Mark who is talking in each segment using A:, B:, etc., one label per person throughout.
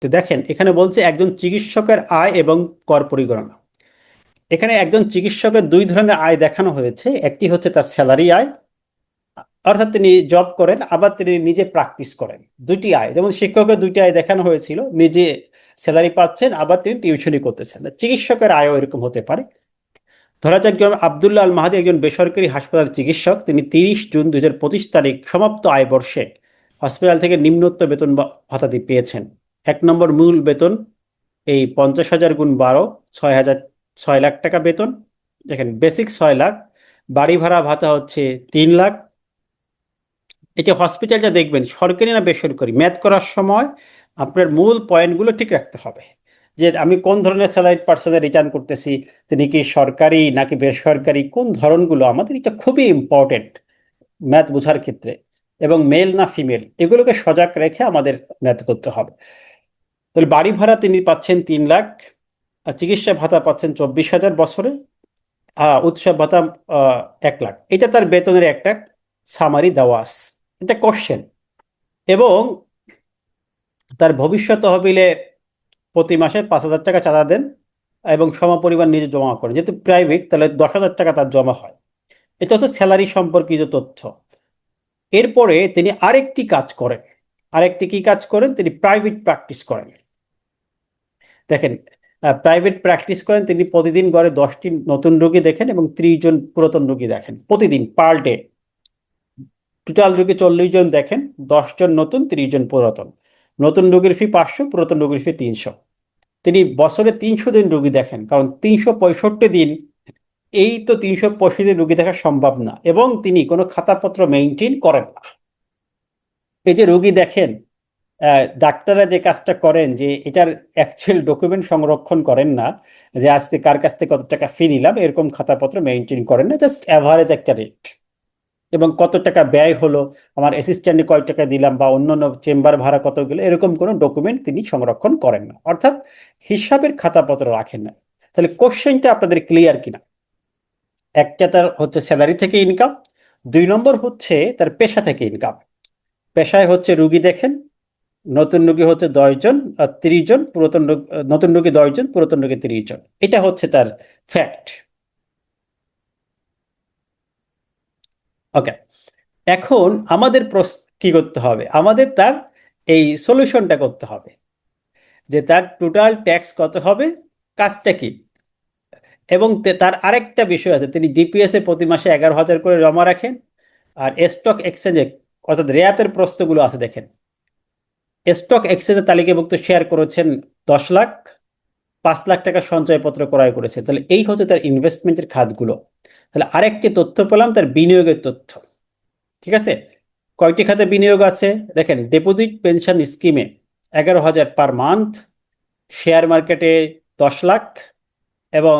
A: তো দেখেন এখানে বলছে একজন চিকিৎসকের আয় এবং কর পরিগণনা। এখানে একজন চিকিৎসকের দুই ধরনের আয় দেখানো হয়েছে, একটি হচ্ছে তার স্যালারি আয়, অর্থাৎ তিনি জব করেন আবার তিনি নিজে প্র্যাকটিস করেন। দুটি আয়, যেমন শিক্ষকের দুটি আয় দেখানো হয়েছিল, নিজে স্যালারি পাচ্ছেন আবার তিনি টিউশনি করতেছেন। চিকিৎসকের আয়ও এরকম হতে পারে। ধরা যাক আবদুল্লাহ আল মাহাদি একজন বেসরকারি হাসপাতাল চিকিৎসক, তিনি 30 জুন 2025 তারিখ সমাপ্ত আয় বর্ষে হসপিটাল থেকে নিম্নোক্ত বেতন ভাতাদি পেয়েছেন। 1 নম্বর, মূল বেতন এই 50,000 গুণ 12, 6,000, 6 লাখ টাকা বেতন। দেখেন বেসিক 6 লাখ, বাড়ি ভাড়া ভাতা হচ্ছে 3 লাখ। এটা হসপিটালটা দেখবেন সরকারি না বেসরকারি, ম্যাথ করার সময় আপনার মূল পয়েন্টগুলো ঠিক রাখতে হবে, যে আমি কোন ধরনের স্যালারিড পার্সনে রিটার্ন করতেছি, তিনি কি সরকারি নাকি বেসরকারি, কোন ধরনগুলো আমাদের এটা খুবই ইম্পর্টেন্ট ম্যাথ বোঝার ক্ষেত্রে, এবং মেল না ফিমেল এগুলোকে সজাগ রেখে আমাদের ম্যাথ করতে হবে। তাহলে বাড়ি ভাড়া তিনি পাচ্ছেন 3 লাখ, আর চিকিৎসা ভাতা পাচ্ছেন 24,000 বছরে, উৎসব ভাতা 1 লাখ। এটা তার বেতনের একটা সামারি দেওয়া আছে, এটা কোশ্চেন। এবং তার ভবিষ্যৎ তহবিলে প্রতি মাসে 5,000 টাকা চাঁদা দেন এবং সমপরিমাণ নিজে জমা করেন, যেহেতু প্রাইভেট তাহলে 10,000 টাকা তার জমা হয়। এটা হচ্ছে স্যালারি সম্পর্কিত তথ্য। এরপরে তিনি আরেকটি কাজ করেন। আরেকটি কি কাজ করেন? তিনি প্রাইভেট প্র্যাকটিস করেন। দেখেন, প্রাইভেট প্র্যাকটিস করেন তিনি, প্রতিদিন গড়ে 10টি নতুন রোগী দেখেন এবং 30 জন পুরাতন রোগী দেখেন প্রতিদিন, পার ডে। টোটাল রোগী 40 জন দেখেন, 10 জন নতুন, 30 জন পুরাতন। নতুন রোগীর ফি 500, পুরাতন রোগীর ফি 300। তিনি বছরে 300 দিন রোগী দেখেন, কারণ 365 দিন, এই তো 365 দিন রোগী দেখা সম্ভব না, এবং তিনি কোনো খাতাপত্র মেনটেন করেন না। এই যে রোগী দেখেন, ডাক্তাররা যে কাজটা করেন যে এটার অ্যাকচুয়াল ডকুমেন্ট সংরক্ষণ করেন না, যে আজকে কার কাছ থেকে কত টাকা ফি নিলাম, এরকম খাতাপত্র মেনটেন করেন না, জাস্ট অ্যাভারেজ একটা রেট এবং কত টাকা ব্যয় হলো, আমার অ্যাসিস্ট্যান্টে কয় টাকা দিলাম, বা অন্যান্য চেম্বার ভাড়া কত গেলো, এরকম কোনো ডকুমেন্ট তিনি সংরক্ষণ করেন না, অর্থাৎ হিসাবের খাতাপত্র রাখেন না। তাহলে কোশ্চেনটা আপনাদের ক্লিয়ার কিনা? একটা তার হচ্ছে স্যালারি থেকে ইনকাম, 2 নম্বর হচ্ছে তার পেশা থেকে ইনকাম। পেশায় হচ্ছে রুগী দেখেন, নতুন রোগী হচ্ছে 10 জন আর 30 জন, নতুন রোগী 10 জন, পুরাতন রোগী 30 জন। এটা হচ্ছে তার ফ্যাক্ট। ওকে, এখন আমাদের কি করতে হবে? আমাদের তার এই সলিউশনটা করতে হবে, যে তার টোটাল ট্যাক্স কত হবে, কাজটা কি। এবং তার আরেকটা বিষয় আছে, তিনি ডিপিএস এ প্রতি মাসে 11,000 করে জমা রাখেন। আর স্টক এক্সচেঞ্জে, অর্থাৎ রেয়াতের প্রস্তগুলো আছে দেখেন, স্টক এক্সচেঞ্জে তালিকাভুক্ত শেয়ার করেছেন 10 লাখ, 5 লাখ টাকা সঞ্চয়পত্র ক্রয় করেছে। তাহলে এই হচ্ছে তার ইনভেস্টমেন্টের খাতগুলো। তাহলে আরেকটি তথ্য পেলাম, তার বিনিয়োগের তথ্য। ঠিক আছে, কয়টি খাতে বিনিয়োগ আছে দেখেন, ডিপোজিট পেনশন স্কিমে 11,000 পার মান্থ, শেয়ার মার্কেটে 10 লাখ, এবং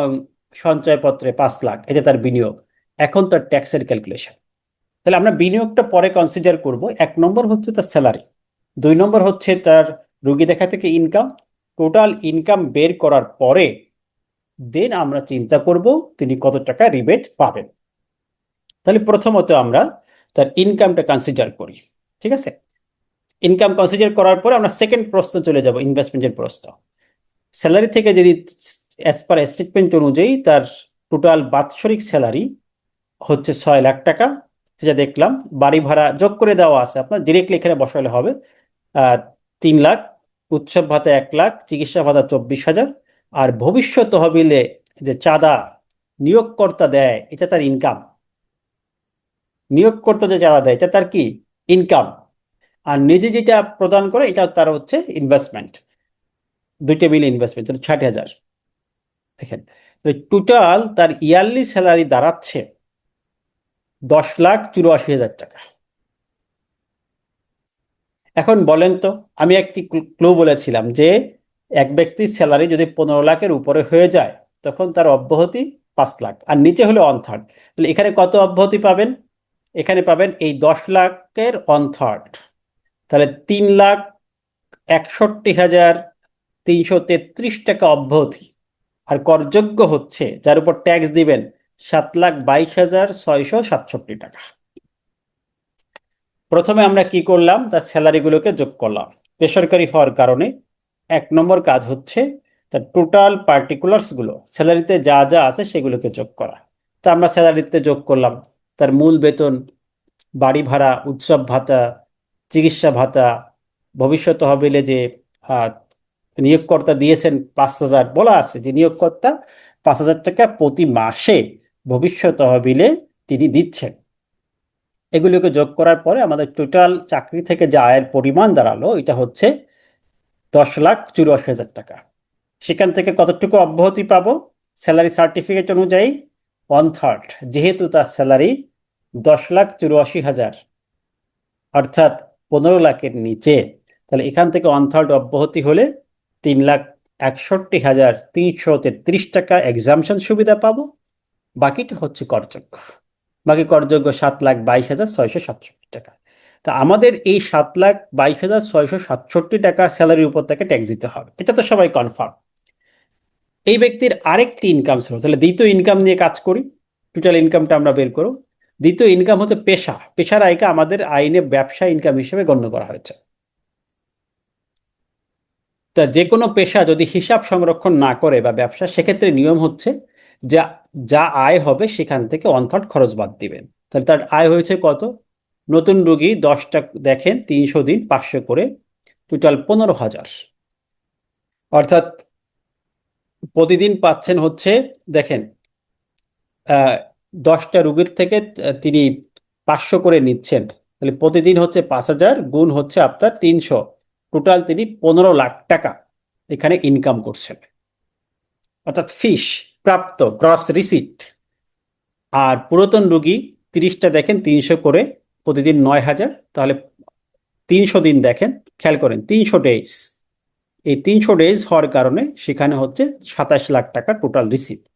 A: সঞ্চয়পত্রে 5 লাখ, এটা তার বিনিয়োগ। এখন তার ট্যাক্সের ক্যালকুলেশন। তাহলে আমরা বিনিয়োগটা পরে কনসিডার করব। 1 নম্বর হচ্ছে তার স্যালারি, 2 নম্বর হচ্ছে তার রুগী দেখা থেকে ইনকাম। টোটাল ইনকাম বের করার পরে দেন আমরা চিন্তা করব তিনি কত টাকা রিবেট পাবেন। তাহলে প্রথমত আমরা তার ইনকামটা কনসিডার করি। ঠিক আছে, ইনকাম কনসিডার করার পরে আমরা সেকেন্ড প্রশ্ন চলে যাব, ইনভেস্টমেন্টের প্রশ্ন। স্যালারি থেকে যদি অ্যাজ পার স্টেটমেন্ট অনুযায়ী তার টোটাল বাৎসরিক স্যালারি হচ্ছে 6 লাখ টাকা, যেটা দেখলাম। বাড়ি ভাড়া যোগ করে দেওয়া আছে, আপনার ডিরেক্টলি এখানে বসালে হবে। 3 লাখ, উৎসব ভাতা 1 লাখ, চিকিৎসা ভাতা 24,000, আর ভবিষ্যৎ তহবিলে যে চাঁদা নিয়োগকর্তা দেয় এটা তার ইনকাম। নিয়োগকর্তা যে চাঁদা দেয় এটা তার কি? ইনকাম। আর নিজে যেটা প্রদান করে এটা তার হচ্ছে ইনভেস্টমেন্ট। দুইটা মিলে ইনভেস্টমেন্ট 60,000। দেখেন, টোটাল তার ইয়ারলি স্যালারি দাঁড়াচ্ছে 10,84,000 টাকা। এখন বলেন তো, আমি একটি ক্লু বলেছিলাম যে এক ব্যক্তির স্যালারি যদি 15 লাখের উপরে হয়ে যায় তখন তার অব্যাহতি 5 লাখ, আর নিচে হলে 1/3। তাহলে এখানে কত অব্যাহতি পাবেন? এখানে পাবেন এই 10 লাখের 1/3, তাহলে 3,61,333 টাকা অব্যাহতি। আর করযোগ্য হচ্ছে, যার উপর ট্যাক্স দিবেন, 7,22,667 টাকা। প্রথমে আমরা কি করলাম, তার স্যালারিগুলোকে যোগ করলাম বেসরকারি হওয়ার কারণে। এক নম্বর কাজ হচ্ছে তার টোটাল পার্টিকুলার্সগুলো, স্যালারিতে যা যা আছে সেগুলোকে যোগ করা। তা আমরা স্যালারিতে যোগ করলাম তার মূল বেতন, বাড়ি ভাড়া, উৎসব ভাতা, চিকিৎসা ভাতা, ভবিষ্যৎ তহবিলে যে আহ, নিয়োগকর্তা দিয়েছেন 5,000, বলা আছে যে নিয়োগকর্তা 5,000 টাকা প্রতি মাসে ভবিষ্যৎ তহবিলে তিনি দিচ্ছেন। এগুলোকে যোগ করার পরে আমাদের টোটাল চাকরি থেকে যে আয়ের পরিমাণ দাঁড়ালো এটা হচ্ছে 10,84,000 টাকা। সেখান থেকে কতটুকু অব্যাহতি পাবো? স্যালারি সার্টিফিকেট অনুযায়ী 1/3, যেহেতু তার স্যালারি 10,84,000 অর্থাৎ 15 লাখের নিচে, তাহলে এখান থেকে 1/3 অব্যাহতি হলে 3,61,333 টাকা এক্সামশন সুবিধা পাবো। বাকিটা হচ্ছে করযোগ্য, বাকি করযোগ্য 7,22,667 টাকা। তা আমাদের এই 7,22,667 টাকা স্যালারির উপর থেকে ট্যাক্স দিতে হবে, এটা তো সবাই কনফার্ম। এই ব্যক্তির আরেকটি ইনকাম ছিল, তাহলে দ্বিতীয় ইনকাম নিয়ে কাজ করি, টোটাল ইনকামটা আমরা বের করব। দ্বিতীয় ইনকাম হচ্ছে পেশার আয়কে আমাদের আইনে ব্যবসা ইনকাম হিসেবে গণ্য করা হয়েছে। তা যে কোনো পেশা যদি হিসাব সংরক্ষণ না করে বা ব্যবসা, সেক্ষেত্রে নিয়ম হচ্ছে যা যা আয় হবে সেখান থেকে 1/3 খরচ বাদ দিবেন। তাহলে তার আয় হয়েছে কত? নতুন রোগী 10টা দেখেন, 300 দিন 500 করে, টোটাল 15,000, অর্থাৎ প্রতিদিন পাচ্ছেন হচ্ছে, দেখেন 10টা রোগীর থেকে তিনি 500 করে নিচ্ছেন, তাহলে প্রতিদিন হচ্ছে 5,000 গুণ হচ্ছে আপনার 300, টোটাল তিনি 15 লাখ টাকা এখানে ইনকাম করছেন, অর্থাৎ ফিস প্রাপ্ত গ্রস রিসিট। আর পুরাতন রোগী 30টা দেখেন 300 করে, প্রতিদিন 9,000, তাহলে 300 দিন দেখেন, খেয়াল করেন 300 ডেজ, এই 300 ডেজ হওয়ার কারণে সেখানে হচ্ছে 27 লাখ টাকা টোটাল রিসিপ্ট।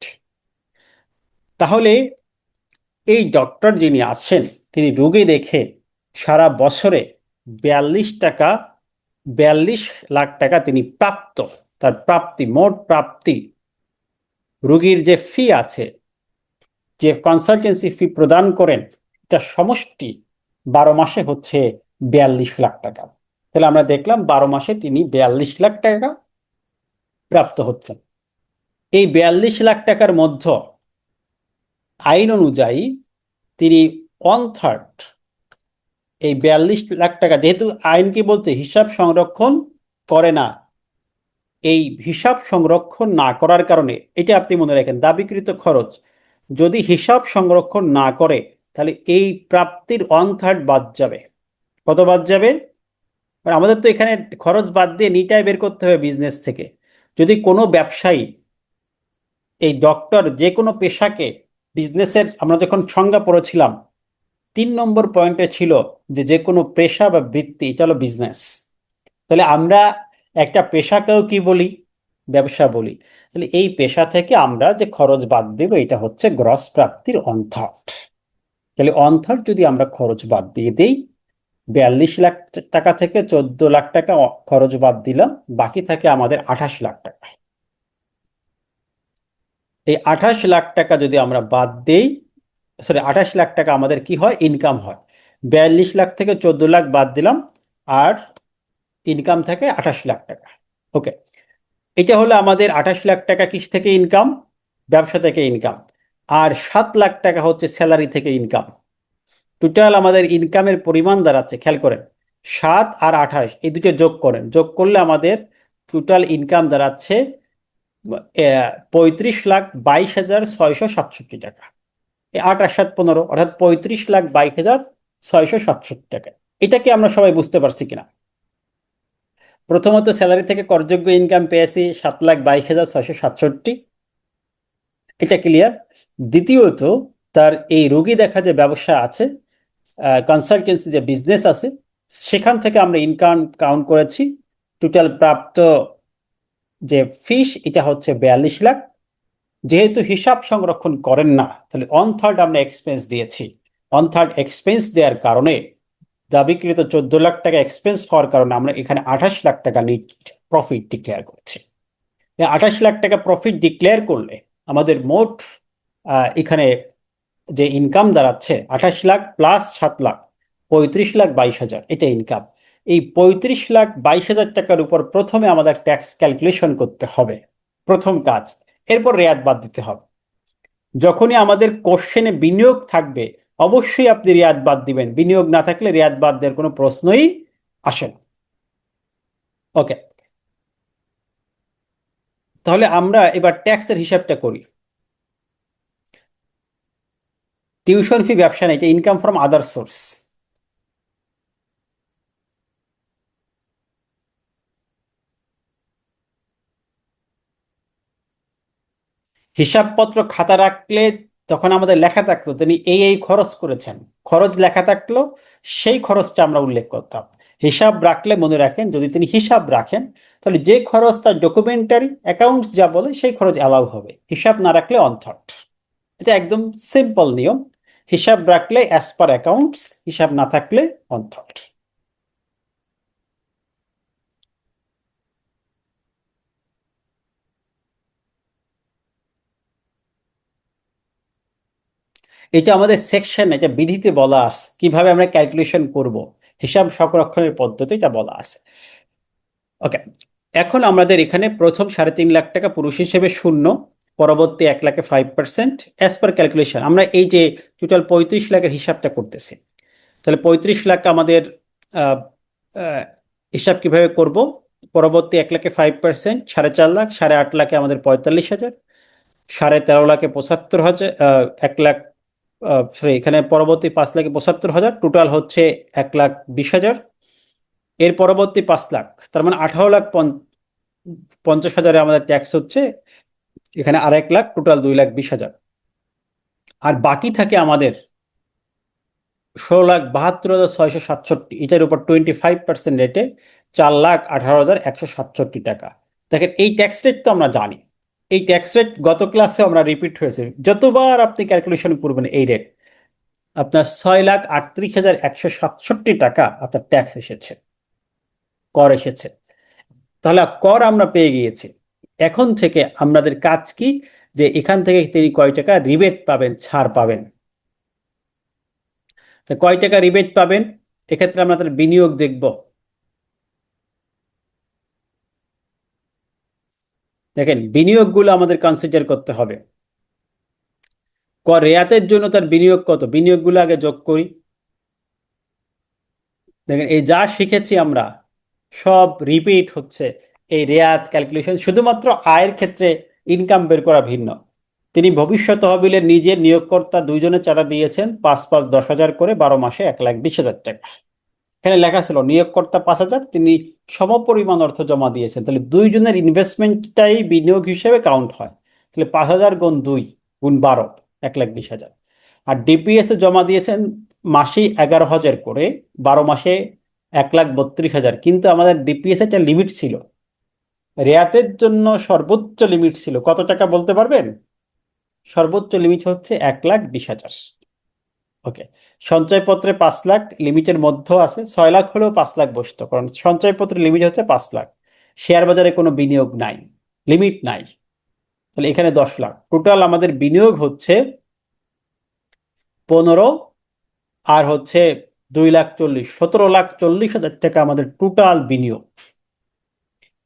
A: তাহলে এই ডক্টর যিনি আছেন তিনি রোগী দেখে সারা বছরে 42 লাখ টাকা তিনি প্রাপ্ত, তার প্রাপ্তি, মোট প্রাপ্তি, রোগীর যে ফি আছে, যে কনসালটেন্সি ফি প্রদান করেন, এটা সমষ্টি 12 মাসে হচ্ছে 42 লাখ টাকা। তাহলে আমরা দেখলাম 12 মাসে তিনি 42 লাখ টাকা প্রাপ্ত হচ্ছেন। এই 42 লাখ টাকার মধ্যে আইন অনুযায়ী তিনি 1/3, এই 42 লাখ টাকা, যেহেতু আইন কি বলছে হিসাব সংরক্ষণ করে না, এই হিসাব সংরক্ষণ না করার কারণে, এটা আপনি মনে রাখেন, দাবিকৃত খরচ যদি হিসাব সংরক্ষণ না করে তাহলে এই প্রাপ্তির 1/3 বাদ যাবে। কত বাদ যাবে? আমাদের তো এখানে খরচ বাদ দিয়ে নিটাই বের করতে হবে বিজনেস থেকে। যদি কোনো ব্যবসায়ী, এই ডক্টর যে কোনো পেশাকে, বিজনেসের আমরা যখন সংজ্ঞা পড়েছিলাম 3 নম্বর পয়েন্টে ছিল যে যে কোনো পেশা বা বৃত্তি এটা হলো বিজনেস। তাহলে আমরা একটা পেশাকেও কি বলি? ব্যবসা বলি। তাহলে এই পেশা থেকে আমরা যে খরচ বাদ দেব এটা হচ্ছে গ্রস প্রাপ্তির 1/3। তাহলে 1/3 যদি আমরা খরচ বাদ দিয়ে দেই, 42 লাখ টাকা থেকে 14 লাখ টাকা খরচ বাদ দিলাম, বাকি থাকে আমাদের 28 লাখ টাকা। এই 28 লাখ টাকা যদি আমরা বাদ দেই, সরি 28 লাখ টাকা আমাদের কি হয়? ইনকাম হয়। 42 লাখ থেকে 14 লাখ বাদ দিলাম, আর ইনকাম থাকে 28 লাখ টাকা। ওকে, এটা হলো আমাদের 28 লাখ টাকা কিস থেকে ইনকাম? ব্যবসা থেকে ইনকাম। আর 7 লাখ টাকা হচ্ছে স্যালারি থেকে ইনকাম। টোটাল আমাদের ইনকামের পরিমাণ দাঁড়াচ্ছে, খেয়াল করেন, 7 আর 28, এই দুটো যোগ করেন, যোগ করলে আমাদের টোটাল ইনকাম দাঁড়াচ্ছে 35,22,667 টাকা। 8 আর 7 15, অর্থাৎ 35,22,667 টাকা। এটাকে আমরা সবাই বুঝতে পারছি কিনা? প্রথমত স্যালারি থেকে করযোগ্য ইনকাম পেয়েছি 7,22,667, এটা ক্লিয়ার। দ্বিতীয়ত তার এই রোগী দেখা যে ব্যবসা আছে, কনসালটেন্সি যে বিজনেস আছে, সেখান থেকে আমরা ইনকাম কাউন্ট করেছি, টোটাল প্রাপ্ত যে ফিস এটা হচ্ছে 42 লাখ। যেহেতু হিসাব সংরক্ষণ করেন না, তাহলে 1/3 আমরা এক্সপেন্স দিয়েছি। 1/3 এক্সপেন্স দেওয়ার কারণে, দাবিকৃত 14 লাখ টাকা এক্সপেন্স হওয়ার কারণে আমরা এখানে 28 লাখ টাকা নিট প্রফিট ডিক্লেয়ার করেছি। 28 লাখ টাকা প্রফিট ডিক্লেয়ার করলে আমাদের মোট এখানে যে ইনকাম দাঁড়াচ্ছে 28 লাখ প্লাস 7 লাখ, 35,22,000, এটা ইনকাম। এই 35,22,000 টাকার উপর প্রথমে আমাদের ট্যাক্স ক্যালকুলেশন করতে হবে, প্রথম কাজ। এরপর রেয়াত বাদ দিতে হবে। যখনই আমাদের কোশ্চেনে বিনিয়োগ থাকবে অবশ্যই আপনি রেয়াত বাদ দিবেন, বিনিয়োগ না থাকলে রেয়াত বাদ দেওয়ার কোনো প্রশ্নই আসে না। ওকে, তাহলে আমরা এবার ট্যাক্সের হিসাবটা করি। টিউশন ফি ব্যবসা নেই, এটা ইনকাম ফ্রম আদার সোর্স। হিসাবপত্র খাতা রাখলে তখন আমাদের লেখা থাকতো তিনি এই খরচ করেছেন, খরচ লেখা থাকলো, সেই খরচটা আমরা উল্লেখ করতাম। হিসাব রাখলে মনে রাখেন, যদি তিনি হিসাব রাখেন তাহলে যে খরচ তার ডকুমেন্টারি অ্যাকাউন্টস যা বলে সেই খরচ অ্যালাউ হবে, হিসাব না রাখলে অনথট। এটা একদম সিম্পল নিয়ম। হিসাব রাখলে অ্যাজ পার অ্যাকাউন্টস, হিসাব না থাকলে অনথট। এটা আমাদের সেকশন, এটা বিধিতে বলা আছে কিভাবে আমরা ক্যালকুলেশন করব, হিসাব সংরক্ষণের পদ্ধতি এটা বলা আছে। ওকে, এখন আমাদের এখানে প্রথম 3.5 লাখ টাকা পুরুষ হিসেবে শূন্য, পরবর্তী 1 লাখে 5% অ্যাজ পার ক্যালকুলেশন। আমরা এই যে টোটাল 35 লাখের হিসাবটা করতেছি, তাহলে 35 লাখ আমাদের আহ, আহ, হিসাব কিভাবে করব? পরবর্তী 1 লাখে 5% 4.5 লাখ, 8.5 লাখে আমাদের 45,000, 13.5 লাখে 75,000, 1 লাখ, সরি এখানে পরবর্তী 5 লাখে 75,000, টোটাল হচ্ছে 1,20,000। এর পরবর্তী 5 লাখ, তার মানে 18,50,000 আমাদের ট্যাক্স হচ্ছে এখানে, আর 1 লাখ, টোটাল 2,20,000। আর বাকি থাকে আমাদের 16,72,667, এটার উপর 25% রেটে 4,18,167 টাকা। দেখেন এই ট্যাক্স রেট তো আমরা জানি, এই ট্যাক্স রেট গত ক্লাসে আমরা রিপিট হয়েছে, যতবার আপনি ক্যালকুলেশন করবেন এই রেট, আপনার 6,38,167 টাকা আপনার ট্যাক্স এসেছে, কর এসেছে। তাহলে কর আমরা পেয়ে গিয়েছি। এখন থেকে আমাদের কাজ কি, যে এখান থেকে তিনি কয় টাকা রিবেট পাবেন, ছাড় পাবেন। তো কয় টাকা রিবেট পাবেন? এক্ষেত্রে আমরা তার বিনিয়োগ দেখব। দেখেন বিনিয়োগগুলো আমাদের কনসিডার করতে হবে। কর রেয়াতের জন্য তার বিনিয়োগ কত, বিনিয়োগগুলো আগে যোগ করি। দেখেন এই যা শিখেছি আমরা সব রিপিট হচ্ছে। এই রেয়াত ক্যালকুলেশন শুধুমাত্র আয়ের ক্ষেত্রে, ইনকাম বের করা ভিন্ন। তিনি ভবিষ্যৎ তহবিলের নিজের নিয়োগকর্তা দুইজনে চাঁদা দিয়েছেন 5-5 10,000 করে, 12 মাসে 1,20,000 টাকা। এখানে লেখা ছিল নিয়োগকর্তা 5,000, তিনি সমপরিমাণ অর্থ জমা দিয়েছেন, তাহলে দুইজনের ইনভেস্টমেন্টটাই বিনিয়োগ হিসেবে কাউন্ট হয়। তাহলে 5,000 গুণ 2 গুণ 12, 1,20,000। আর ডিপিএস এ জমা দিয়েছেন মাসে 11,000 করে, 12 মাসে 1,32,000। কিন্তু আমাদের ডিপিএস একটা লিমিট ছিল, রেয়াতের জন্য সর্বোচ্চ লিমিট ছিল কত টাকা বলতে পারবেন? সর্বোচ্চ লিমিট হচ্ছে 1,20,000। ওকে, সঞ্চয়পত্রে 5 লাখ লিমিটের মধ্যে আছে, 6 লাখ হলেও 5 লাখ বসতো, কারণ সঞ্চয়পত্রের লিমিট হচ্ছে 5 লাখ। শেয়ার বাজারে কোনো বিনিয়োগ নাই, লিমিট নাই। তাহলে এখানে 10 লাখ, টোটাল আমাদের বিনিয়োগ হচ্ছে 15, আর হচ্ছে 2,40,000, 17,40,000 টাকা আমাদের টোটাল বিনিয়োগ।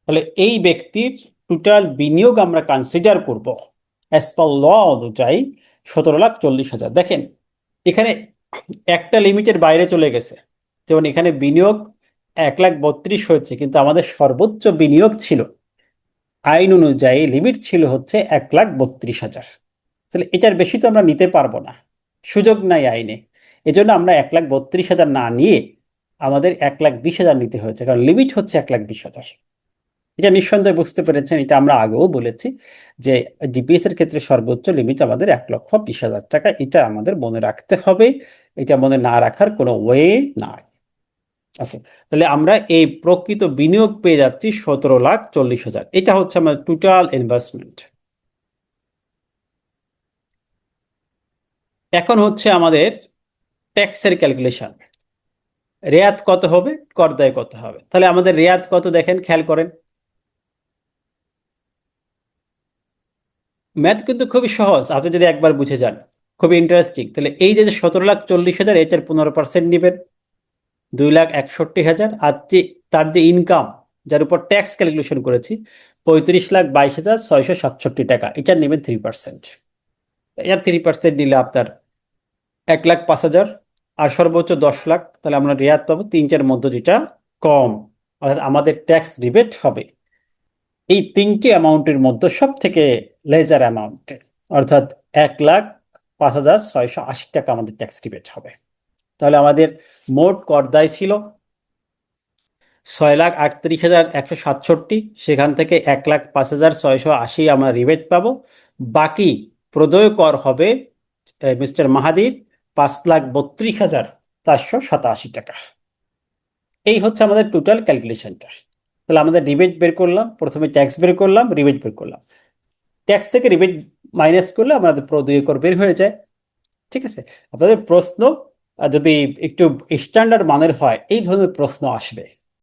A: তাহলে এই ব্যক্তির টোটাল বিনিয়োগ আমরা কনসিডার করব অ্যাজ পার ল অনুযায়ী 17,40,000। দেখেন এখানে একটা লিমিটের বাইরে চলে গেছে, যেমন এখানে বিনিয়োগ 1,32,000 হয়েছে, কিন্তু আমাদের সর্বোচ্চ বিনিয়োগ ছিল, আইন অনুযায়ী লিমিট ছিল হচ্ছে 1,32,000। তাহলে এটার বেশি তো আমরা নিতে পারবো না, সুযোগ নাই আইনে। এজন্য আমরা 1,32,000 না নিয়ে আমাদের 1,20,000 নিতে হয়েছে, কারণ লিমিট হচ্ছে 1,20,000। এটা নিঃসন্দেহে বুঝতে পেরেছেন, এটা আমরা আগেও বলেছি যে ডিপিএস এর ক্ষেত্রে সর্বোচ্চ লিমিট আমাদের 1,20,000 টাকা। এটা আমাদের মনে রাখতে হবে, এটা মনে না রাখার কোনো ওয়ে নাই। ওকে, তাহলে আমরা এই প্রকৃত বিনিয়োগ পেয়ে যাচ্ছি 17,40,000। এটা হচ্ছে আমাদের টোটাল ইনভেস্টমেন্ট। এখন হচ্ছে আমাদের ট্যাক্সের ক্যালকুলেশন, রেয়াত কত হবে, করদায় কত হবে। তাহলে আমাদের রেয়াত কত দেখেন, খেয়াল করেন। ম্যাথ কিন্তু খুবই সহজ, আপনি যদি একবার বুঝে যান, খুবই ইন্টারেস্টিং। তাহলে এই যে 17,40,000, এটার 15% নেবেন, 2,61,000, আর তার যে ইনকাম, যার উপর ট্যাক্স ক্যালকুলেশন করেছি, 35,22,667 টাকা, এটা নেবেন 3%। এটা 3% নিলে আপনার 1,05,000, আর সর্বোচ্চ 10 লাখ, তাহলে আমরা রেয়াত পাবো তিনটার মধ্যে যেটা কম, অর্থাৎ আমাদের ট্যাক্স রিবেট হবে এই তিনটি অ্যামাউন্টের মধ্যে সব থেকে লেজার অ্যামাউন্ট, অর্থাৎ 1,05,680 টাকা আমাদের ট্যাক্স রিবেট হবে। তাহলে আমাদের মোট কর দায় ছিল 6,38,167, সেখান থেকে 1,05,680 আমরা রিবেট পাবো। বাকি প্রদেয় কর হবে মিস্টার মাহাদির 5,32,487 টাকা। এই হচ্ছে আমাদের টোটাল ক্যালকুলেশনটা। তাহলে আমাদের রিবেট বের করলাম, প্রথমে ট্যাক্স বের করলাম, রিবেট বের করলাম, ট্যাক্স থেকে রিবেট মাইনাস করলে আমাদের প্রদেয় কর বের হয়ে যায়। ঠিক আছে, আপনাদের প্রশ্ন যদি একটু স্ট্যান্ডার্ড মানের হয় এই ধরনের প্রশ্ন আসবে।